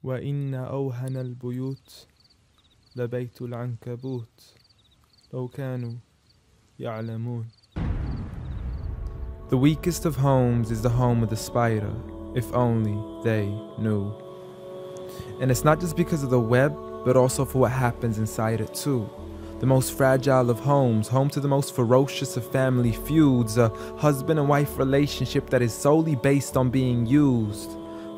وإن أوهن البيوت لبيت العنكبوت لو كانوا يعلمون. The weakest of homes is the home of the spider, if only they knew. And it's not just because of the web, but also for what happens inside it too. The most fragile of homes, home to the most ferocious of family feuds, a husband and wife relationship that is solely based on being used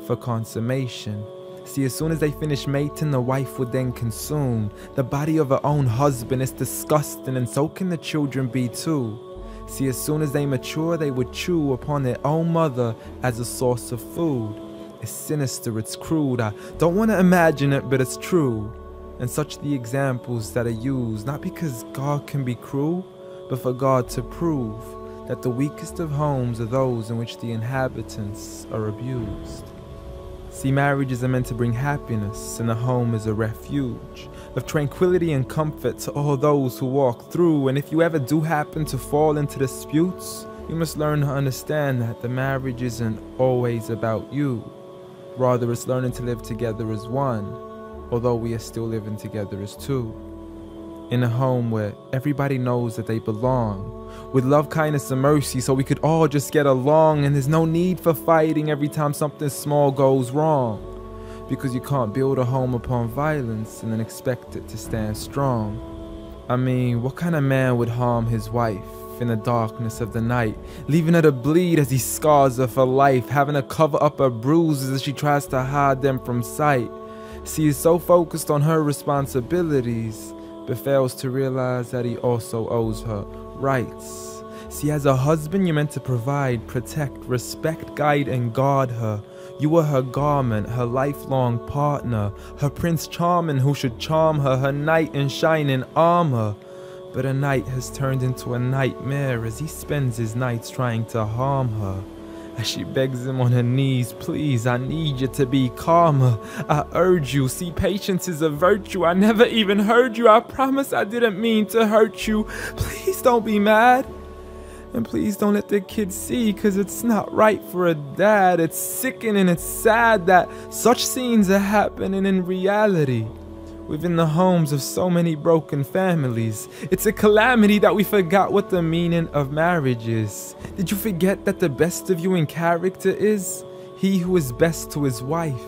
for consummation. See, as soon as they finish mating, the wife would then consume the body of her own husband. It's disgusting, and so can the children be too. See, as soon as they mature, they would chew upon their own mother as a source of food. It's sinister, it's crude, I don't want to imagine it, but it's true. And such the examples that are used, not because God can be cruel, but for God to prove that the weakest of homes are those in which the inhabitants are abused. See, marriages are meant to bring happiness, and the home is a refuge of tranquility and comfort to all those who walk through. And if you ever do happen to fall into disputes, you must learn to understand that the marriage isn't always about you. Rather, it's learning to live together as one, although we are still living together as two. In a home where everybody knows that they belong, with love, kindness, and mercy, so we could all just get along, and there's no need for fighting every time something small goes wrong. Because you can't build a home upon violence and then expect it to stand strong. I mean, what kind of man would harm his wife in the darkness of the night, leaving her to bleed as he scars her for life, having to cover up her bruises as she tries to hide them from sight? See, he's so focused on her responsibilities, but fails to realize that he also owes her rights. See, as a husband, you're meant to provide, protect, respect, guide, and guard her. You are her garment, her lifelong partner, her prince charming who should charm her, her knight in shining armor. But a night has turned into a nightmare as he spends his nights trying to harm her. As she begs him on her knees, please, I need you to be calmer. I urge you, see, patience is a virtue. I never even heard you. I promise I didn't mean to hurt you. Please don't be mad. And please don't let the kids see, cause it's not right for a dad. It's sickening, it's sad that such scenes are happening in reality within the homes of so many broken families. It's a calamity that we forgot what the meaning of marriage is. Did you forget that the best of you in character is he who is best to his wife?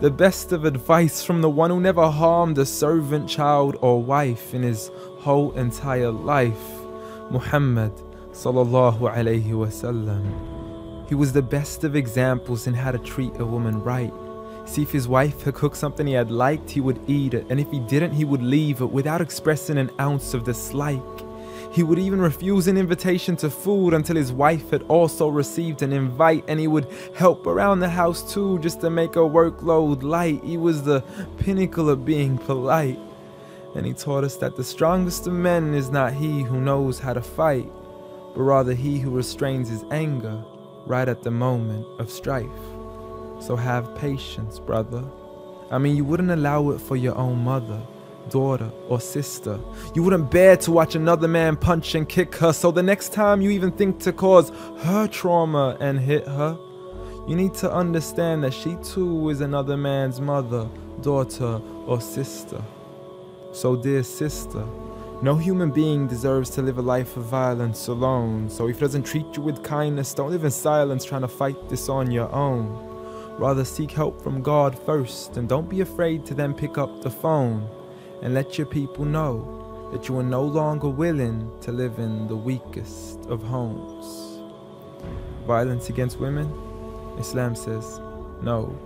The best of advice from the one who never harmed a servant, child, or wife in his whole entire life. Muhammad sallallahu alayhi wasallam. He was the best of examples in how to treat a woman right. See, if his wife had cooked something he had liked, he would eat it, and if he didn't, he would leave it without expressing an ounce of dislike. He would even refuse an invitation to food until his wife had also received an invite, and he would help around the house too, just to make her workload light. He was the pinnacle of being polite. And he taught us that the strongest of men is not he who knows how to fight, but rather he who restrains his anger right at the moment of strife. So have patience, brother. I mean, you wouldn't allow it for your own mother, daughter, or sister. You wouldn't bear to watch another man punch and kick her, so the next time you even think to cause her trauma and hit her, you need to understand that she too is another man's mother, daughter, or sister. So dear sister, no human being deserves to live a life of violence alone. So if he doesn't treat you with kindness, don't live in silence trying to fight this on your own. Rather seek help from God first, and don't be afraid to then pick up the phone and let your people know that you are no longer willing to live in the weakest of homes. Violence against women? Islam says no.